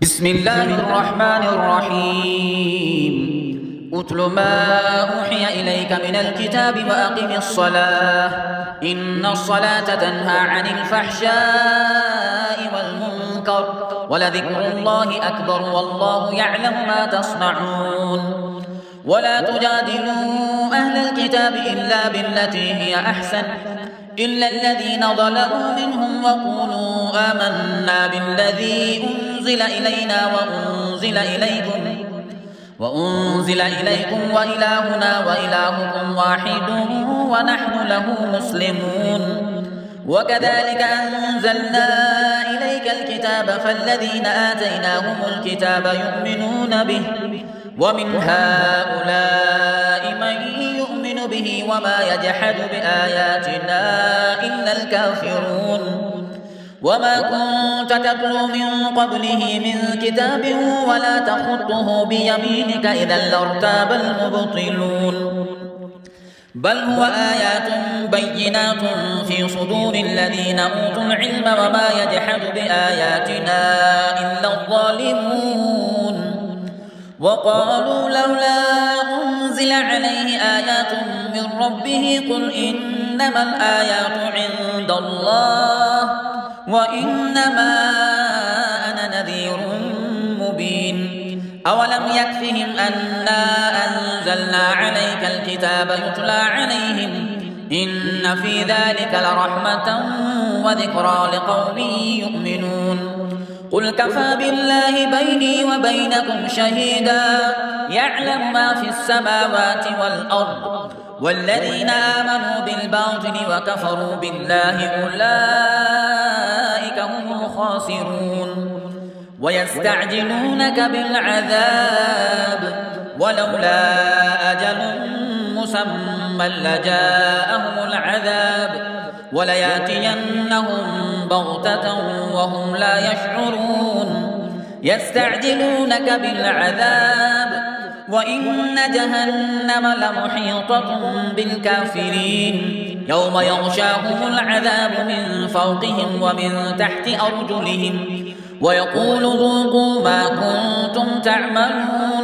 بسم الله الرحمن الرحيم أتل ما أوحي إليك من الكتاب وأقم الصلاة إن الصلاة تنهى عن الفحشاء والمنكر ولذكر الله أكبر والله يعلم ما تصنعون ولا تجادلوا أهل الكتاب إلا بالتي هي أحسن إلا الذين ظلموا منهم وقولوا آمنا بالذي أنزل إلينا وأنزل إليكم وإلهنا وإلهكم واحد ونحن له مسلمون وكذلك أنزلنا إليك الكتاب فالذين آتيناهم الكتاب يؤمنون به ومن هؤلاء من يؤمن به وما يجحد بآياتنا إلا الكافرون وما كنت تتلو من قبله من كتاب ولا تخطه بيمينك إذا لارتاب المبطلون بل هو آيات بينات في صدور الذين أوتوا العلم وما يجحد بآياتنا إلا الظالمون وقالوا لولا أنزل عليه آيات من ربه قل إنما الآيات عند الله وإنما أنا نذير مبين أولم يكفهم أنا أنزلنا عليك الكتاب يتلى عليهم إن في ذلك لرحمة وذكرى لقوم يؤمنون قل كفى بالله بيني وبينكم شهيدا يعلم ما في السماوات والأرض والذين آمنوا بالباطل وكفروا بالله أولئك هم الخاسرون ويستعجلونك بالعذاب ولولا أجل مسمى لجاءهم العذاب ولياتينهم بغتة وهم لا يشعرون يستعجلونك بالعذاب وإن جهنم لمحيطة بالكافرين يوم يغشاهم العذاب من فوقهم ومن تحت أرجلهم ويقول ذوقوا ما كنتم تعملون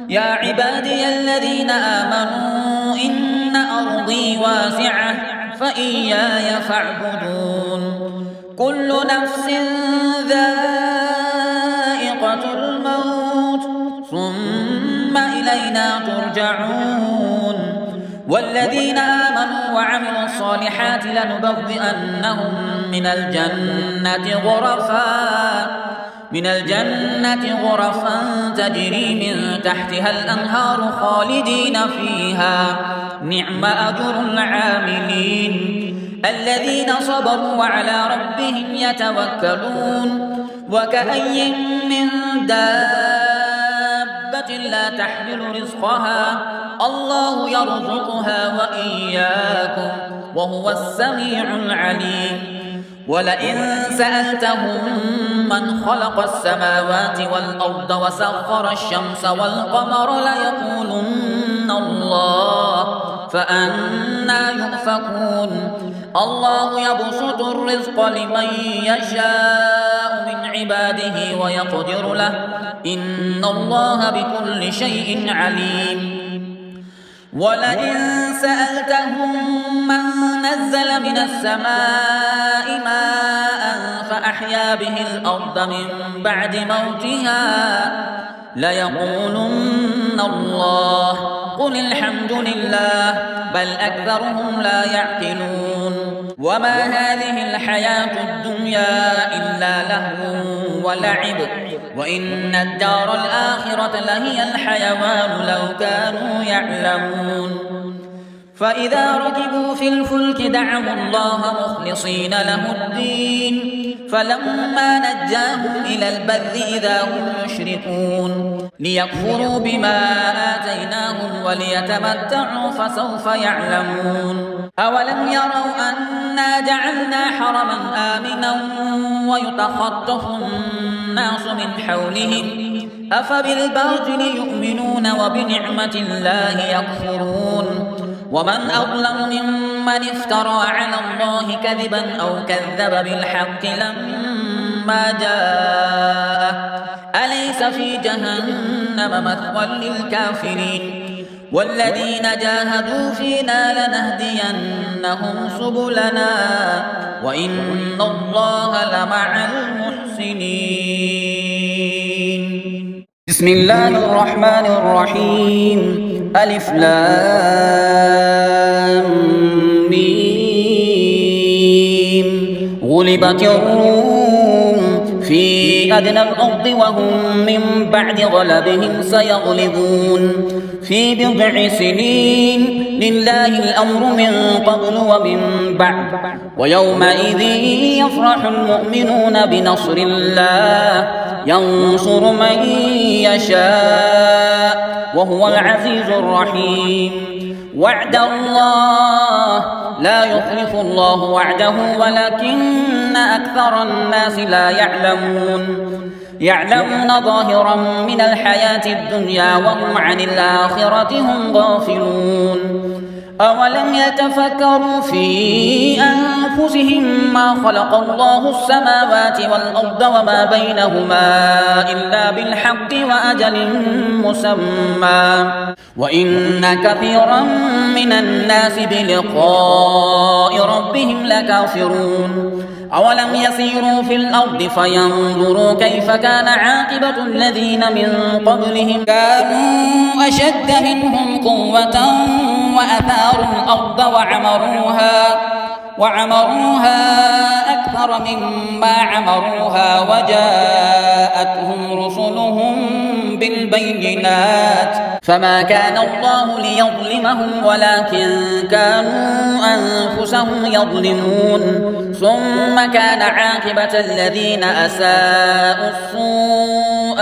يا عبادي الذين آمنوا إن أرضي واسعة فإياي فاعبدون كل نفس ذائقة الموت ثم إلينا ترجعون والذين آمنوا وعملوا الصالحات لنبوئنهم من الجنة غرفا تجري من تحتها الأنهار خالدين فيها نعم أجر العاملين الذين صبروا وعلى ربهم يتوكلون وكأي من دابة لا تحمل رزقها الله يرزقها وإياكم وهو السميع العليم ولئن سألتهم من خلق السماوات والأرض وسخر الشمس والقمر ليقولن الله فأنى يؤفكون الله يبسط الرزق لمن يشاء من عباده ويقدر له إن الله بكل شيء عليم ولئن سألتهم من نزل من السماء ماء فأحيا به الأرض من بعد موتها ليقولن الله قل الحمد لله بل أكثرهم لا يعقلون وما هذه الحياة الدنيا إلا لهو ولعب وإن الدار الآخرة لهي الحيوان لو كانوا يعلمون فإذا ركبوا في الفلك دعوا الله مخلصين له الدين فلما نجاهم إلى البر إذا هم يشركون ليكفروا بما آتيناهم وليتمتعوا فسوف يعلمون أولم يروا أنا جعلنا حرما آمنا ويتخطف الناس من حولهم أفبالباطل يؤمنون وبنعمة الله يكفرون ومن أظلم ممن افترى على الله كذبا أو كذب بالحق لما جاءه أليس في جهنم مثوى للكافرين والذين جاهدوا فينا لنهدينهم سبلنا وإن الله لمع المحسنين. بسم الله الرحمن الرحيم. ألف لام ميم. غلبت الروم في أدنى الأرض وهم من بعد غلبهم سيغلبون في بضع سنين لله الأمر من قبل ومن بعد ويومئذ يفرح المؤمنون بنصر الله ينصر من يشاء وهو العزيز الرحيم. وعد الله لا يخلف الله وعده ولكن أكثر الناس لا يعلمون ظاهرا من الحياة الدنيا وهم عن الآخرة هم غافلون. أولم يتفكروا في أنفسهم ما خلق الله السماوات والأرض وما بينهما إلا بالحق وأجل مسمى وإن كثيرا من الناس بلقاء ربهم لكافرون. أولم يسيروا في الأرض فينظروا كيف كان عاقبة الذين من قبلهم كانوا أشد منهم قوة وأثاروا الأرض وعمروها أكثر مما عمروها وجاءتهم رسلهم بالبينات فما كان الله ليظلمهم ولكن كانوا أنفسهم يظلمون. ثم كان عاقبة الذين أساءوا السوء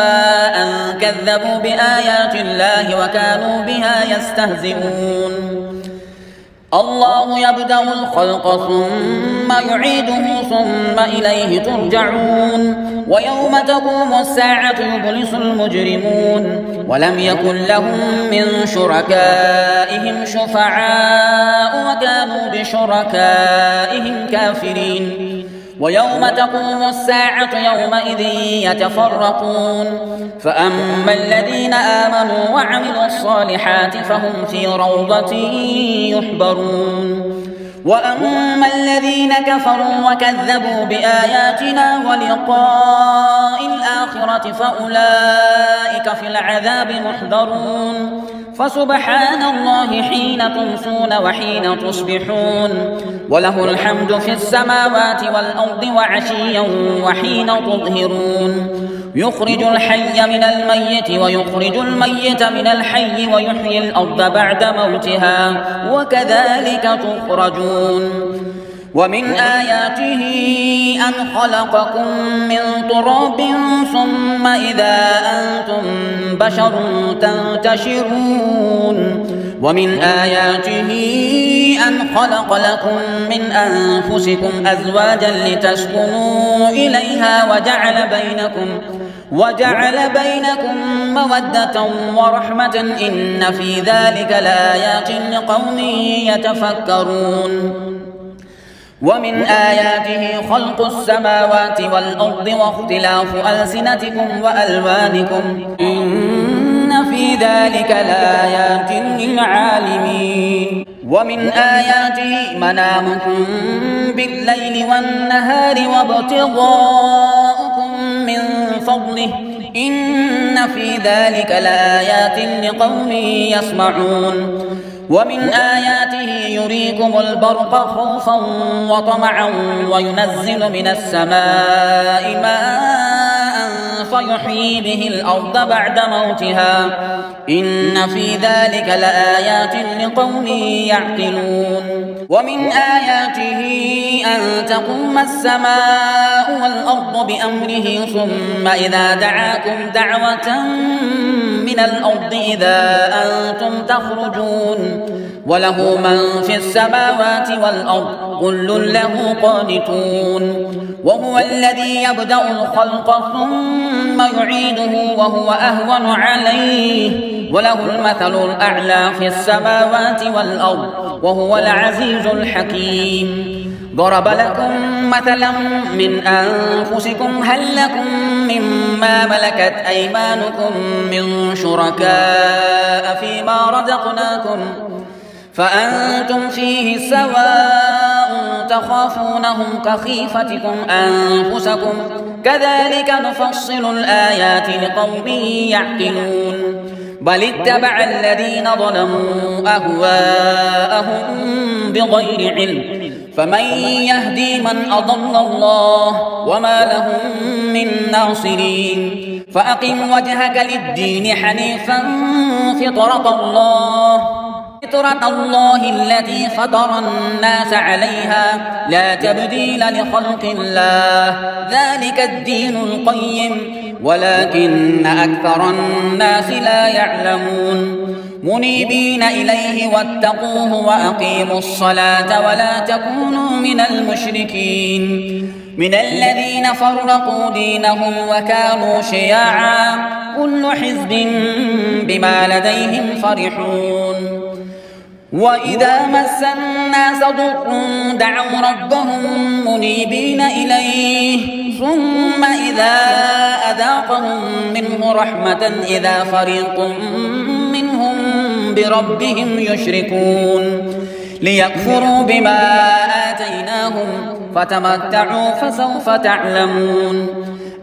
أن كذبوا بآيات الله وكانوا بها يستهزئون. الله يبدأ الخلق ثم يعيده ثم إليه ترجعون. ويوم تقوم الساعة يبلس المجرمون ولم يكن لهم من شركائهم شفعاء وكانوا بشركائهم كافرين. ويوم تقوم الساعة يومئذ يتفرقون فأما الذين آمنوا وعملوا الصالحات فهم في روضة يحبرون وأما الذين كفروا وكذبوا بآياتنا ولقاء الآخرة فأولئك في العذاب محضرون. فسبحان الله حين تمسون وحين تصبحون وله الحمد في السماوات والأرض وعشيا وحين تظهرون. يخرج الحي من الميت ويخرج الميت من الحي ويحيي الأرض بعد موتها وكذلك تخرجون. ومن آياته أن خلقكم من تراب ثم إذا أنتم بشر تنتشرون. ومن آياته أن خلق لكم من أنفسكم أزواجا لتسكنوا إليها وجعل بينكم مودة ورحمة إن في ذلك لآيات لقوم يتفكرون. ومن آياته خلق السماوات والأرض واختلاف ألسنتكم وألوانكم إن في ذلك لآيات للعالمين. ومن آياته منامكم بالليل والنهار وابتغاؤكم من فضله إن في ذلك لآيات لقوم يسمعون. ومن آياته يريكم البرق خوفا وطمعا وينزل من السماء ماء فيحيي به الأرض بعد موتها إن في ذلك لآيات لقوم يعقلون. ومن آياته أن تقوم السماء والأرض بأمره ثم إذا دعاكم دعوة من الأرض إذا أنتم تخرجون. وله من في السماوات والأرض كل له قانتون. وهو الذي يبدأ الخلق ثم يعيده وهو أهون عليه وله المثل الأعلى في السماوات والأرض وهو العزيز الحكيم. ضرب لكم مثلا من أنفسكم هل لكم مما ملكت أيمانكم من شركاء فيما رزقناكم فأنتم فيه سواء تخافونهم كخيفتكم أنفسكم كذلك نفصل الآيات لقوم يعقلون بل اتبع الذين ظلموا أهواءهم بغير علم فمن يهدي من أضل الله وما لهم من ناصرين فأقم وجهك للدين حنيفا فطرة الله التي فطر الناس عليها لا تبديل لخلق الله ذلك الدين القيم ولكن أكثر الناس لا يعلمون منيبين إليه واتقوه وأقيموا الصلاة ولا تكونوا من المشركين من الذين فرقوا دينهم وكانوا شيعا كل حزب بما لديهم فرحون وإذا مس الناس ضر دعوا ربهم منيبين إليه ثم إذا أذاقهم منه رحمة إذا فريق منهم بربهم يشركون ليكفروا بما آتيناهم فتمتعوا فسوف تعلمون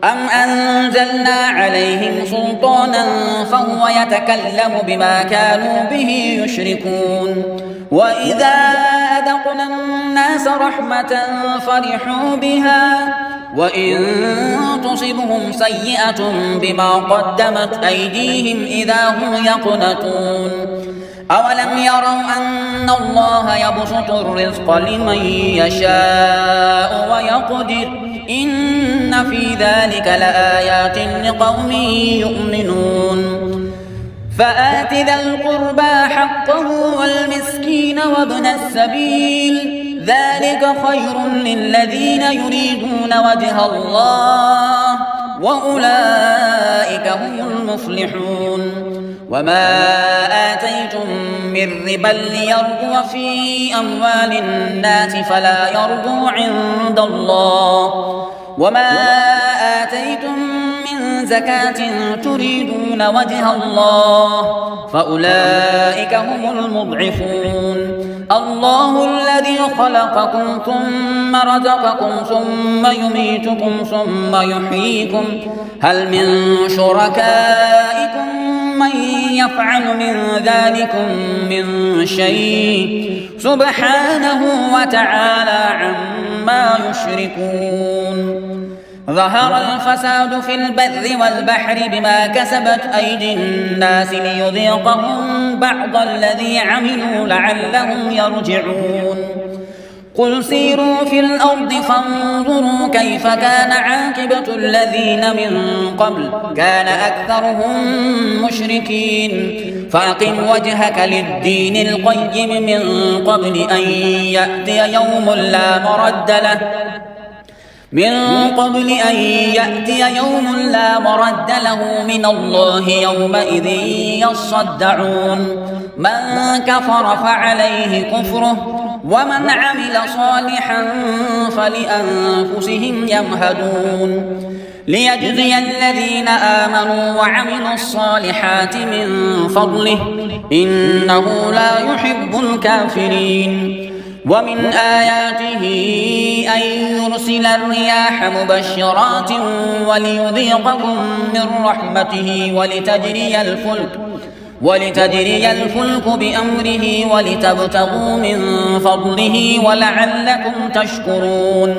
أم أنزلنا عليهم سلطانا فهو يتكلم بما كانوا به يشركون وإذا أذقنا الناس رحمة فرحوا بها وإن تصبهم سيئة بما قدمت أيديهم إذا هم يقنطون أولم يروا أن الله يبسط الرزق لمن يشاء ويقدر إن في ذلك لآيات لقوم يؤمنون فآت ذا القربى حقه والمسكين وابن السبيل ذلك خير للذين يريدون وجه الله وأولئك هم المفلحون وما آتيتم من ربا ليربو في أموال الناس فلا يربو عند الله وما آتيتم من زكاة تريدون وجه الله فأولئك هم المضعفون الله الذي خلقكم ثم رزقكم ثم يميتكم ثم يحييكم هل من شركائكم من يفعل من ذلكم من شيء سبحانه وتعالى عما يشركون ظهر الفساد في البر والبحر بما كسبت أيدي الناس ليذيقهم بعض الذي عملوا لعلهم يرجعون قل سيروا في الأرض فانظروا كيف كان عاقبة الذين من قبل كان أكثرهم مشركين فأقم وجهك للدين القيم من قبل أن يأتي يوم لا مرد له من الله يومئذ يصدعون من كفر فعليه كفره ومن عمل صالحا فلأنفسهم يمهدون ليجزي الذين آمنوا وعملوا الصالحات من فضله إنه لا يحب الكافرين ومن آياته أن يرسل الرياح مبشرات وليذيقكم من رحمته ولتجري الفلك بأمره ولتبتغوا من فضله ولعلكم تشكرون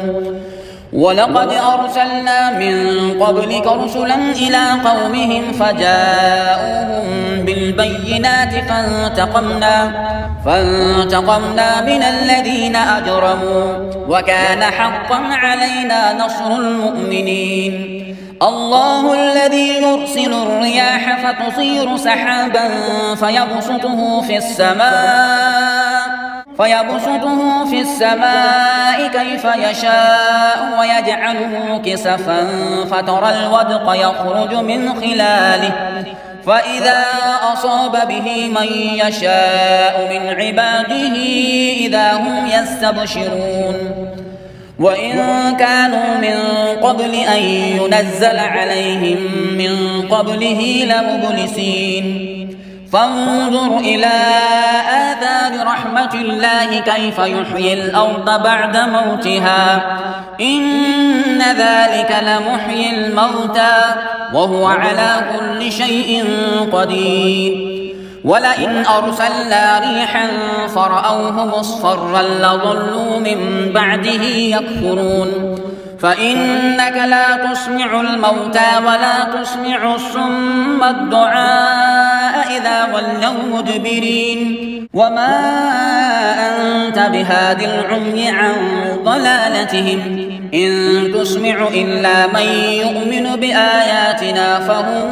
ولقد أرسلنا من قبلك رسلا إلى قومهم فجاءوهم بالبينات فانتقمنا من الذين أجرموا وكان حقا علينا نصر المؤمنين الله الذي يرسل الرياح فتصير سحابا فيبسطه في السماء كيف يشاء ويجعله كسفا فترى الودق يخرج من خلاله فإذا أصاب به من يشاء من عباده إذا هم يستبشرون وإن كانوا من قبل أن ينزل عليهم من قبله لمبلسين فانظر إلى آثار رحمة الله كيف يحيي الأرض بعد موتها إن ذلك لمحيي الموتى وهو على كل شيء قدير ولئن أرسلنا ريحا فرأوه مصفرا لظلوا من بعده يكفرون فإنك لا تسمع الموتى ولا تسمع الصم الدعاء إذا ولوا مدبرين وما أنت بهاد العمي عن ضلالتهم إن تسمع إلا من يؤمن بآياتنا فهم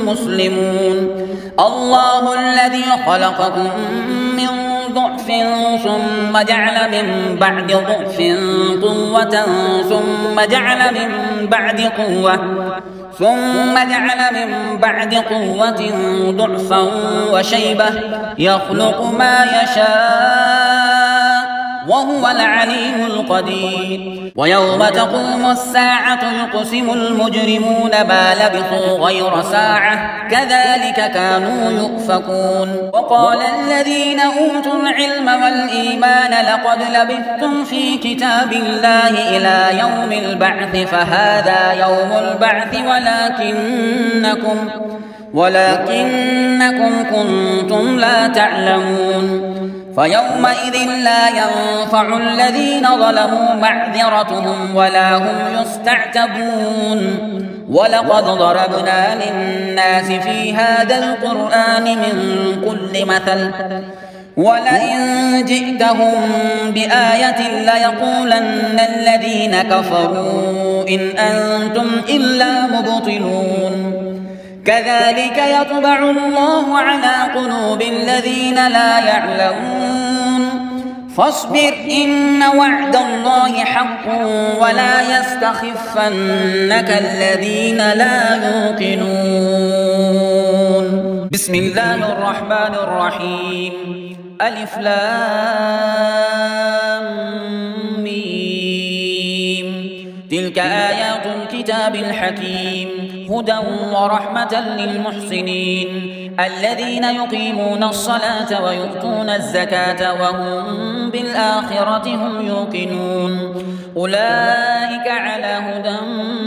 مسلمون الله الذي خلقكم من ضعف ثم جعل من بعد ضعف قوة ثم جعل من بعد قوة ضعفا وشيبة يخلق ما يشاء وهو العليم القدير ويوم تقوم الساعة يقسم المجرمون ما لبثوا غير ساعة كذلك كانوا يؤفكون وقال الذين أوتوا العلم والإيمان لقد لبثتم في كتاب الله إلى يوم البعث فهذا يوم البعث ولكنكم كنتم لا تعلمون فيومئذ لا ينفع الذين ظلموا معذرتهم ولا هم يستعتبون ولقد ضربنا للناس في هذا القرآن من كل مثل ولئن جئتهم بآية ليقولن الذين كفروا إن أنتم إلا مبطلون كذلك يطبع الله على قلوب الذين لا يعلمون فاصبر إن وعد الله حق ولا يستخفنك الذين لا يوقنون بسم الله الرحمن الرحيم ألف لام ميم تلك آيات الكتاب الحكيم هدى ورحمة للمحسنين الذين يقيمون الصلاة ويؤتون الزكاة وهم بالآخرة هم يوقنون أولئك على هدى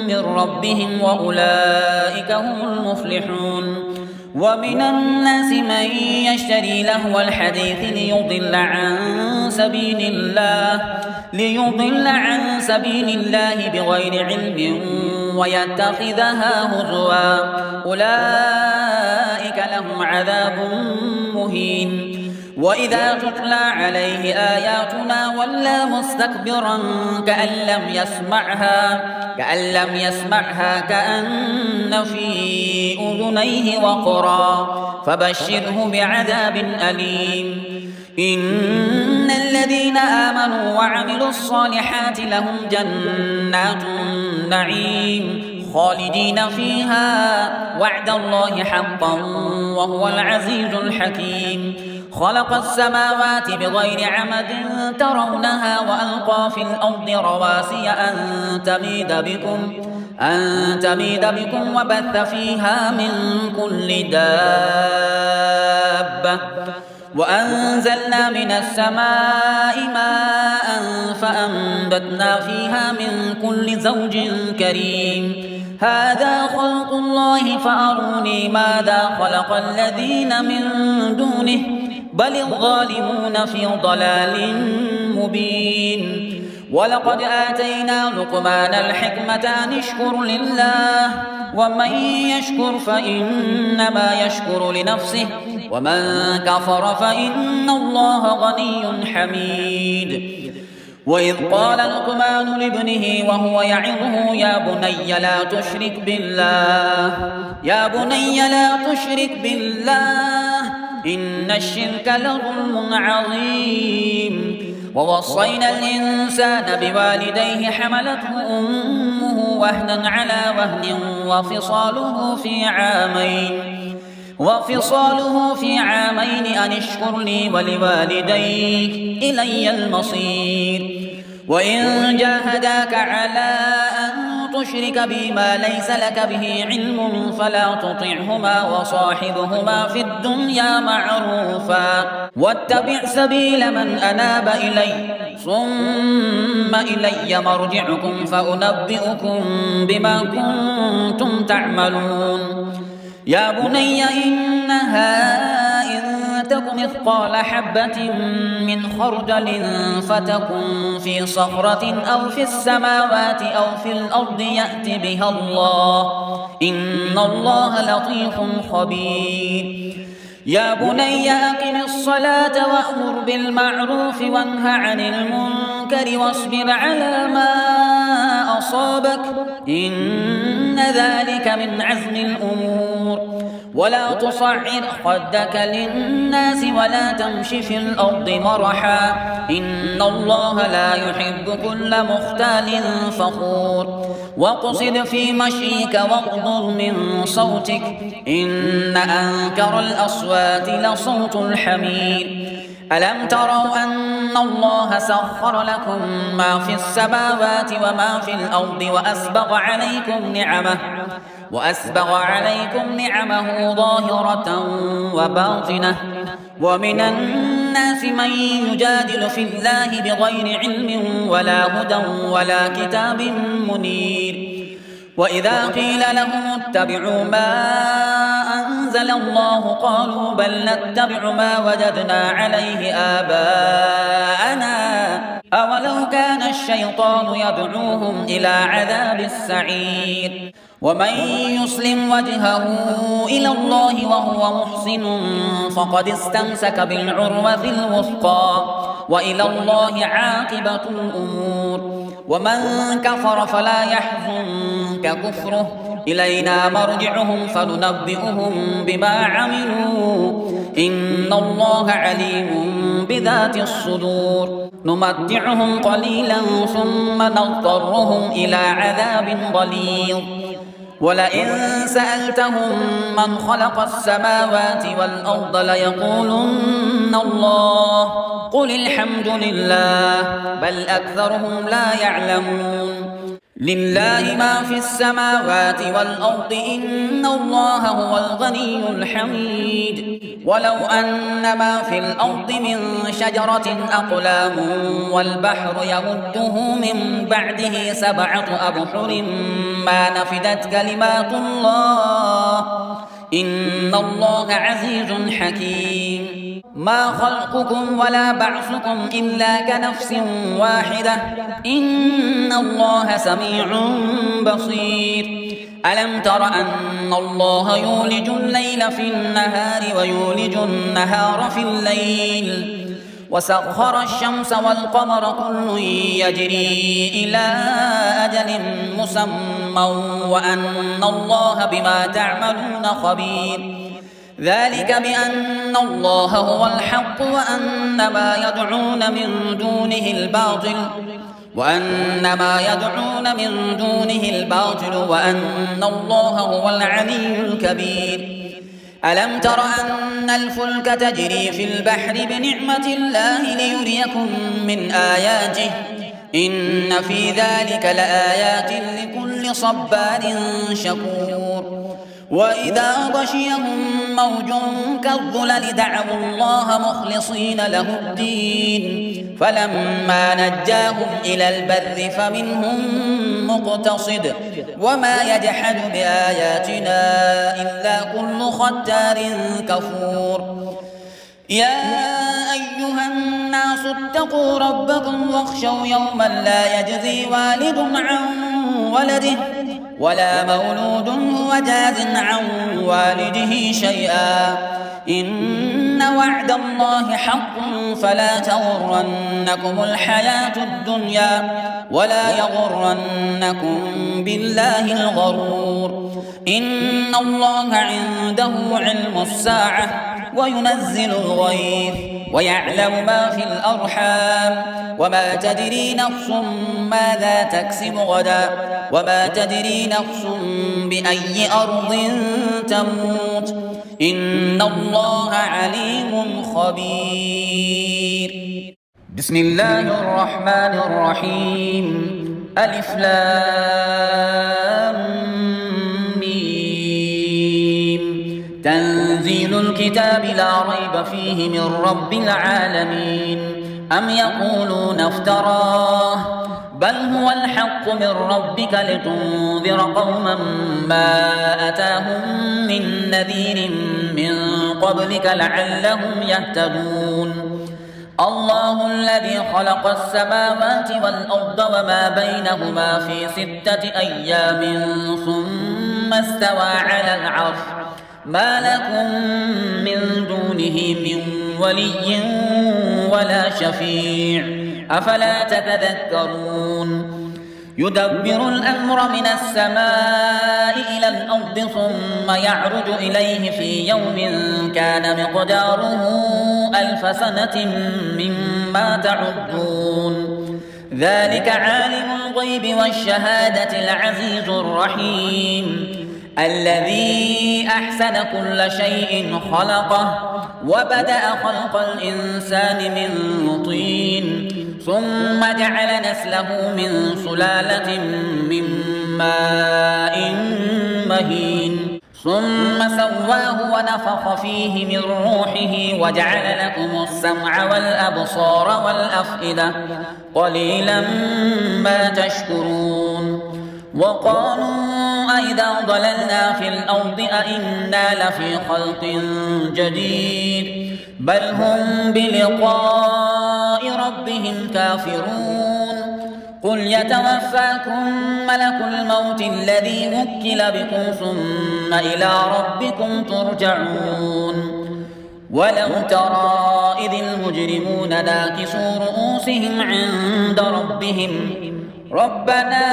من ربهم وأولئك هم المفلحون ومن الناس من يشتري لهو الحديث ليضل عن سبيل الله بغير علم ويتخذها هزوا أولئك لهم عذاب مهين وإذا تتلى عليه آياتنا ولى مستكبرا كأن لم يسمعها كأن في أذنيه وقرا فبشره بعذاب أليم إن الذين آمنوا وعملوا الصالحات لهم جنات النعيم خالدين فيها وعد الله حقا وهو العزيز الحكيم خلق السماوات بغير عمد ترونها وألقى في الأرض رواسي أن تميد بكم وبث فيها من كل دابة وأنزلنا من السماء ماء فأنبتنا فيها من كل زوج كريم هذا خلق الله فأروني ماذا خلق الذين من دونه بل الظالمون في ضلال مبين ولقد آتينا لقمان الحكمة أن اشكر لله ومن يشكر فإنما يشكر لنفسه ومن كفر فإن الله غني حميد وإذ قال لقمان لابنه وهو يعظه يا بني لا تشرك بالله إن الشرك لظلم عظيم ووصينا الإنسان بوالديه حملته أمه وهنا على وهن وفصاله في عامين أن اشكر لي ولوالديك إلي المصير وإن جاهداك على أن تشرك بما ليس لك به علم فلا تطعهما وصاحبهما في الدنيا معروفا واتبع سبيل من أناب إلي ثم إلي مرجعكم فأنبئكم بما كنتم تعملون يا بني إنها إن تك مثقال حبة من خردل فتكن في صخرة أو في السماوات أو في الأرض يأت بها الله إن الله لطيف خبير يا بني أقم الصلاة وأمر بالمعروف وانه عن المنكر واصبر على ما أصابك إن ذلك من عزم الأمور ولا تصعر خدك للناس ولا تمش في الأرض مرحا إن الله لا يحب كل مختال فخور واقصد في مشيك واغضض من صوتك إن أنكر الأصوات لصوت الحمير ألم تروا أن الله سخر لكم ما في السماوات وما في الأرض وأسبغ عليكم نعمه ظاهرة وباطنة ومن الناس من يجادل في الله بغير علم ولا هدى ولا كتاب منير وإذا قيل لهم اتبعوا ما أنزل الله قالوا بل نتبع ما وجدنا عليه آباءنا أولو كان الشيطان يدعوهم إلى عذاب السعير ومن يسلم وجهه إلى الله وهو محسن فقد استمسك بالعروة الوثقى وإلى الله عاقبة الأمور ومن كفر فلا يحزنك كفره إلينا مرجعهم فننبئهم بما عملوا إن الله عليم بذات الصدور نمتعهم قليلا ثم نضطرهم إلى عذاب غليظ ولئن سألتهم من خلق السماوات والأرض ليقولن الله قل الحمد لله بل أكثرهم لا يعلمون لله ما في السماوات والأرض إن الله هو الغني الحميد ولو أن ما في الأرض من شجرة أقلام والبحر يمده من بعده 7 أبحر ما نفدت كلمات الله إن الله عزيز حكيم ما خلقكم ولا بعثكم إلا كنفس واحدة إن الله سميع بصير ألم تر أن الله يولج الليل في النهار ويولج النهار في الليل وسخر الشمس والقمر كل يجري إلى أجل مسمى وأن الله بما تعملون خبير ذلك بأن الله هو الحق وأن ما يدعون من دونه الباطل وأن الله هو العلي الكبير ألم تر أن الفلك تجري في البحر بنعمة الله ليريكم من آياته إن في ذلك لآيات لكل صبار شكور وإذا غشيهم موج كالظلل دعوا الله مخلصين له الدين فلما نجاهم إلى البر فمنهم مقتصد وما يجحد بآياتنا إلا كل ختار كفور يا أيها الناس اتقوا ربكم واخشوا يوما لا يجزي والد عن ولده ولا مولود هو جاز عن والده شيئا إن وعد الله حق فلا تغرنكم الحياة الدنيا ولا يغرنكم بالله الغرور إن الله عنده علم الساعة وينزل الغيث ويعلم ما في الأرحام وما تدري نفس ماذا تكسب غدا وما تدري نفس بأي أرض تموت إن الله عليم خبير بسم الله الرحمن الرحيم ألف لام ميم تنزيل الكتاب لا ريب فيه من رب العالمين أم يقولون افتراه بل هو الحق من ربك لتنذر قوما ما أتاهم من نذير من قبلك لعلهم يهتدون الله الذي خلق السماوات والأرض وما بينهما في 6 أيام ثم استوى على العرش ما لكم من دونه من ولي ولا شفيع أفلا تتذكرون يدبر الأمر من السماء إلى الأرض ثم يعرج إليه في يوم كان مقداره 1000 سنة مما تعدون ذلك عالم الغيب والشهادة العزيز الرحيم الذي أحسن كل شيء خلقه وبدأ خلق الإنسان من طين ثم جعل نسله من سلالة من ماء مهين ثم سواه ونفخ فيه من روحه وجعل لكم السمع والأبصار والأفئدة قليلا ما تشكرون وقالوا أئذا ضللنا في الأرض أئنا لفي خلق جديد بل هم بلقاء ربهم كافرون قل يتوفاكم ملك الموت الذي وكل بكم ثم إلى ربكم ترجعون ولو ترى إذ المجرمون ناكسوا رؤوسهم عند ربهم ربنا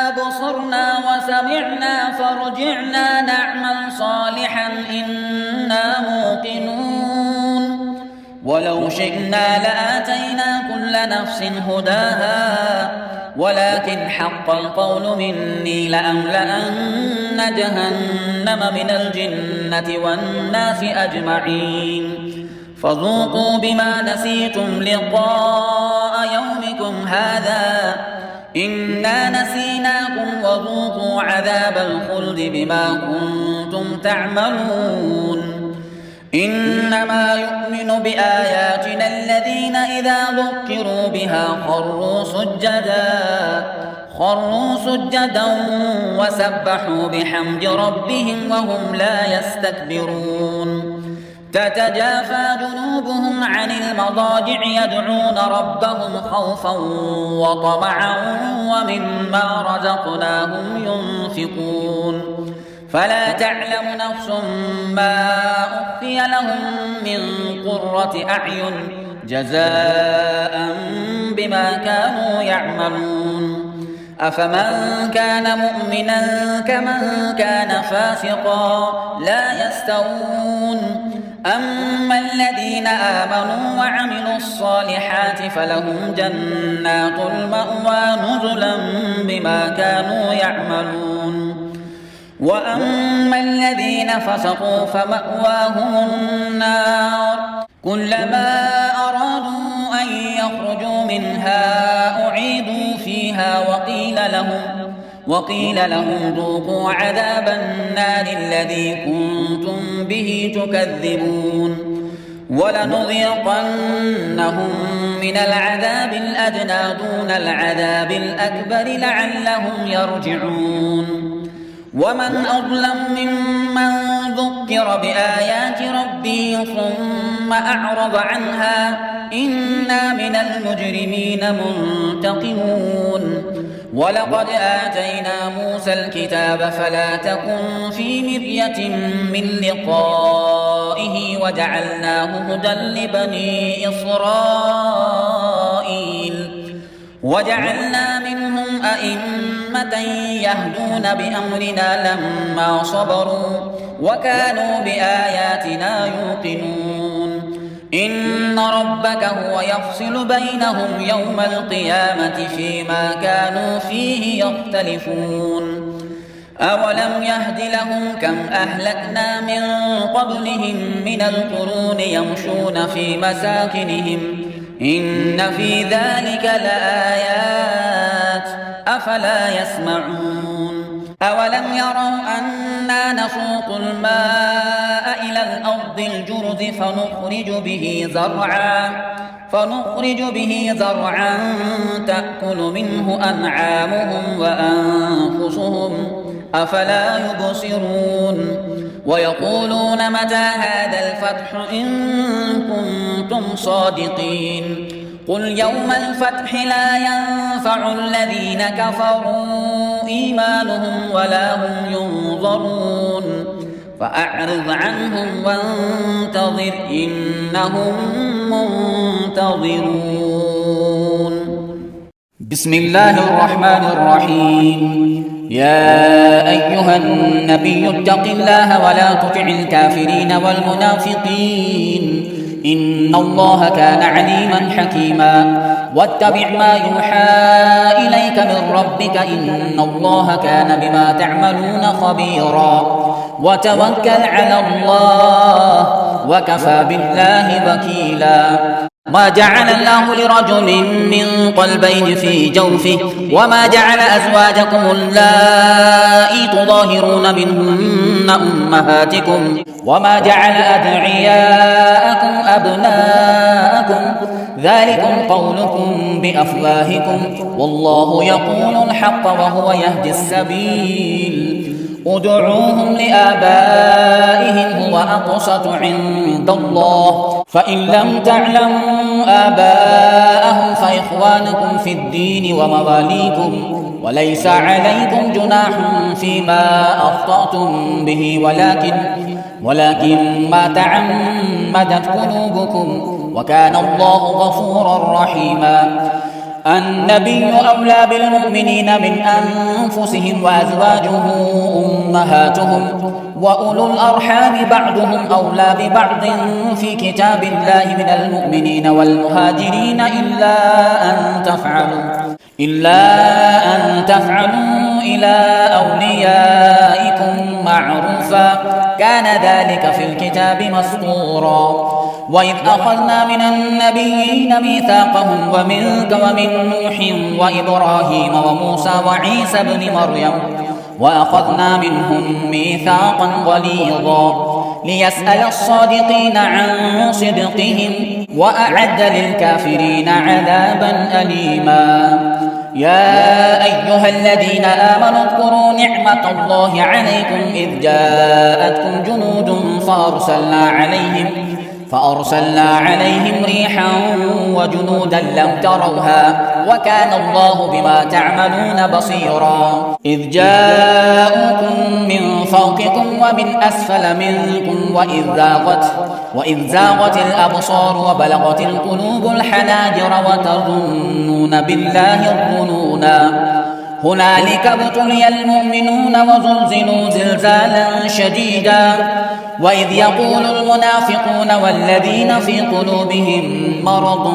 أبصرنا وسمعنا فارجعنا نعمل صالحا إنا موقنون ولو شئنا لآتينا كل نفس هداها ولكن حق القول مني لأملأن جهنم من الجنة والناس أجمعين فذوقوا بما نسيتم لقاء يومكم هذا إنا نسيناكم وذوقوا عذاب الخلد بما كنتم تعملون إنما يؤمن بآياتنا الذين إذا ذكروا بها خروا سجدا وسبحوا بحمد ربهم وهم لا يستكبرون تتجافى جنوبهم عن المضاجع يدعون ربهم خوفا وطمعا ومما رزقناهم ينفقون فلا تعلم نفس ما أخفي لهم من قرة أعين جزاء بما كانوا يعملون أفمن كان مؤمنا كمن كان فاسقا لا يستوون أما الذين آمنوا وعملوا الصالحات فلهم جنات المأوى نزلا بما كانوا يعملون وأما الذين فسقوا فمأواهم النار كلما أرادوا أن يخرجوا منها أعيدوا فيها وقيل لهم ذوقوا عذاب النار الذي كنتم به تكذبون ولنذيقنهم من العذاب الأدنى دون العذاب الأكبر لعلهم يرجعون ومن أظلم ممن ذكر بآيات ربه ثم أعرض عنها إنا من المجرمين منتقمون ولقد آتينا موسى الكتاب فلا تكن في مرية من لقائه وجعلناه هدى لبني إسرائيل وجعلنا منهم أئمة يهدون بأمرنا لما صبروا وكانوا بآياتنا يوقنون إن ربك هو يفصل بينهم يوم القيامة فيما كانوا فيه يختلفون أولم يهد لهم كم أهلكنا من قبلهم من القرون يمشون في مساكنهم إن في ذلك لآيات أفلا يسمعون أولم يروا أنا نسوق الماء إلى الأرض الجرز فنخرج به زرعا تأكل منه أنعامهم وأنفسهم أفلا يبصرون ويقولون متى هذا الفتح إن كنتم صادقين قل يوم الفتح لا ينفع الذين كفروا إيمانهم ولا هم ينظرون فأعرض عنهم وانتظر إنهم منتظرون. بسم الله الرحمن الرحيم. يا أيها النبي اتق الله ولا تطع الكافرين والمنافقين إن الله كان عليما حكيما واتبع ما يوحى إليك من ربك إن الله كان بما تعملون خبيرا وتوكل على الله وكفى بالله وكيلا. ما جعل الله لرجل من قلبين في جوفه وما جعل أزواجكم اللائي تظاهرون منهن أمهاتكم وما جعل أدعياءكم أبناءكم ذلكم قولكم بأفواهكم والله يقول الحق وهو يهدي السبيل ادعوهم لآبائهم هو أقسط عند الله فإن لم تعلموا آباءهم فإخوانكم في الدين ومواليكم وليس عليكم جناح فيما أخطأتم به ولكن ما تعمدت قلوبكم وكان الله غفورا رحيما. النبي أولى بالمؤمنين من أنفسهم وأزواجه أمهاتهم وأولو الأرحام بعضهم أولى ببعض في كتاب الله من المؤمنين والمهاجرين إلا أن تفعلوا إلى أوليائكم معروفا كان ذلك في الكتاب مسطورا. وإذ أخذنا من النبيين ميثاقهم ومنك ومن نوح وإبراهيم وموسى وعيسى ابن مريم وأخذنا منهم ميثاقا غليظا ليسأل الصادقين عن صدقهم وأعد للكافرين عذابا أليما. يا أيها الذين آمنوا اذكروا نعمة الله عليكم إذ جاءتكم جنود فأرسلنا عليهم ريحا وجنودا لم تروها وكان الله بما تعملون بصيرا. إذ جاءوكم من فوقكم ومن أسفل منكم وإذ زاغت الأبصار وبلغت القلوب الحناجر وتظنون بالله الظنونا هنالك ابتلي المؤمنون وزلزلوا زلزالا شديدا. وإذ يقول المنافقون والذين في قلوبهم مرض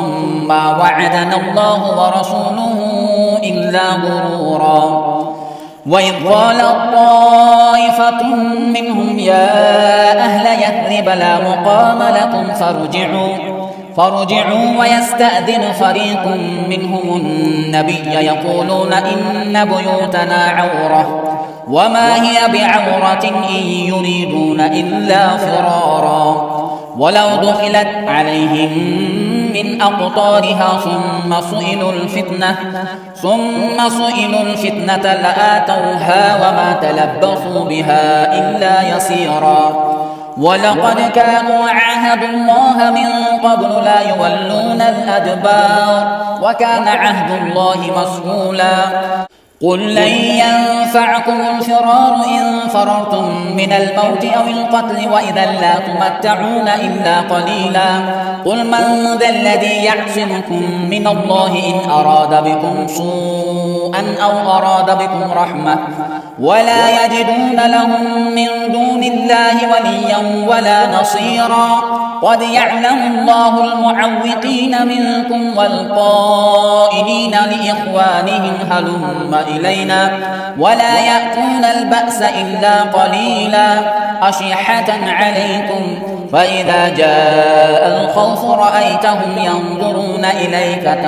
ما وعدنا الله ورسوله إلا غرورا. وإذ قالت طائفة منهم يا أهل يثرب لا مقام لكم فارجعوا ويستأذن فريق منهم النبي يقولون إن بيوتنا عورة وما هي بعورة إن يريدون إلا فرارا. ولو دخلت عليهم من أقطارها ثم سئلوا الفتنة لآتوها وما تلبثوا بها إلا يسيرا. ولقد كانوا عاهدوا الله من قبل لا يولون الأدبار وكان عهد الله مسؤولا. قل لن ينفعكم الفرار إن فررتم من الموت أو القتل وإذا لا تمتعون إلا قليلا. قل من ذا الذي يعصمكم من الله إن أراد بكم سوءا سوءا أو أراد بكم رحمة ولا يجدون لهم من دون الله وليا ولا نصيرا قد يعلم الله المعوقين منكم والقائلين لإخوانهم هلم إلينا ولا يأتون البأس إلا قليلا أشحة عليكم فإذا جاء الخوف رأيتهم ينظرون إليك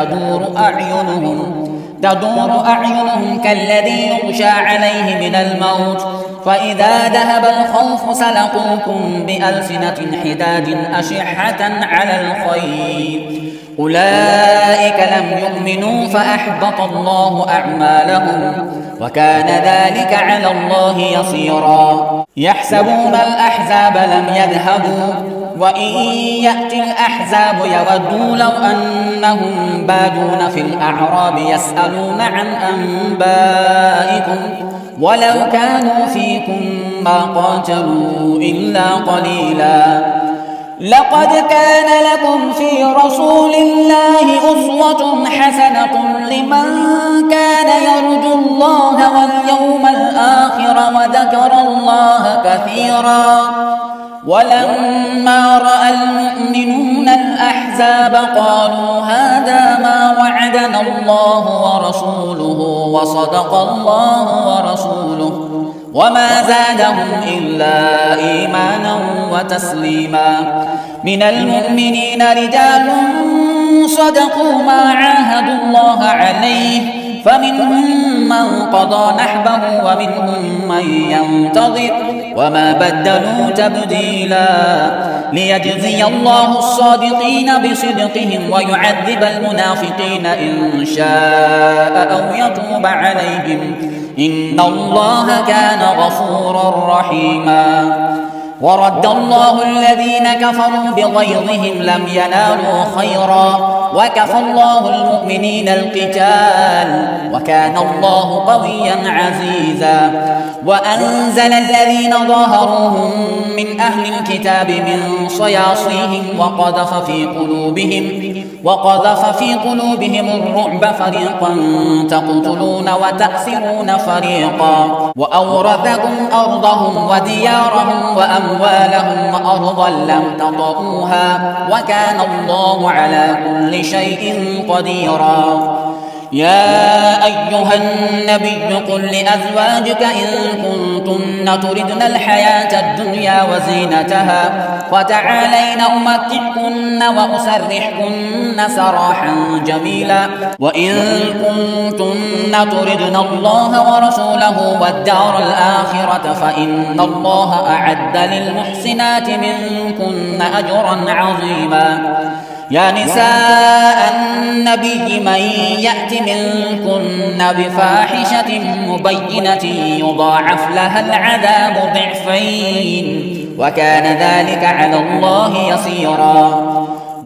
تدور أعينهم كالذي يغشى عليه من الموت فإذا ذهب الخوف سلقوكم بألسنة حداد أشحة على الخير أولئك لم يؤمنوا فأحبط الله أعمالهم وكان ذلك على الله يسيرا يحسبون الأحزاب لم يذهبوا وإن يأتي الأحزاب يودوا لو أنهم بادون في الأعراب يسألون عن أنبائكم ولو كانوا فيكم ما قاتلوا إلا قليلا لقد كان لكم في رسول الله أسوة حسنة لمن كان يرجو الله واليوم الآخر وذكر الله كثيرا ولما رأى المؤمنون الأحزاب قالوا هذا ما وعدنا الله ورسوله وصدق الله ورسوله وما زادهم إلا إيمانا وتسليما من المؤمنين رجال صدقوا ما عاهدوا الله عليه فمنهم من قضى نحبه ومنهم من ينتظر وما بدلوا تبديلا ليجزي الله الصادقين بصدقهم ويعذب المنافقين إن شاء أو يتوب عليهم إن الله كان غفورا رحيما ورد الله الذين كفروا بغيظهم لم ينالوا خيرا وكفى الله المؤمنين القتال وكان الله قويا عزيزا وأنزل الذين ظاهروهم من أهل الكتاب من صياصيهم وقذف في قلوبهم الرعب فريقا تقتلون وتأسرون فريقا وأورثكم أرضهم وديارهم وأموالهم وأرضا لم تطئوها وكان الله على كل شيء قديرا يا أيها النبي قل لأزواجك إن كنتن تردن الحياة الدنيا وزينتها فتعالين أمتعكن وأسرحكن سراحا جميلا وإن كنتن تردن الله ورسوله والدار الآخرة فإن الله أعد للمحسنات منكن أجرا عظيما يا نساء النبي من يأت منكن بفاحشة مبينة يضاعف لها العذاب ضعفين وكان ذلك على الله يسيرا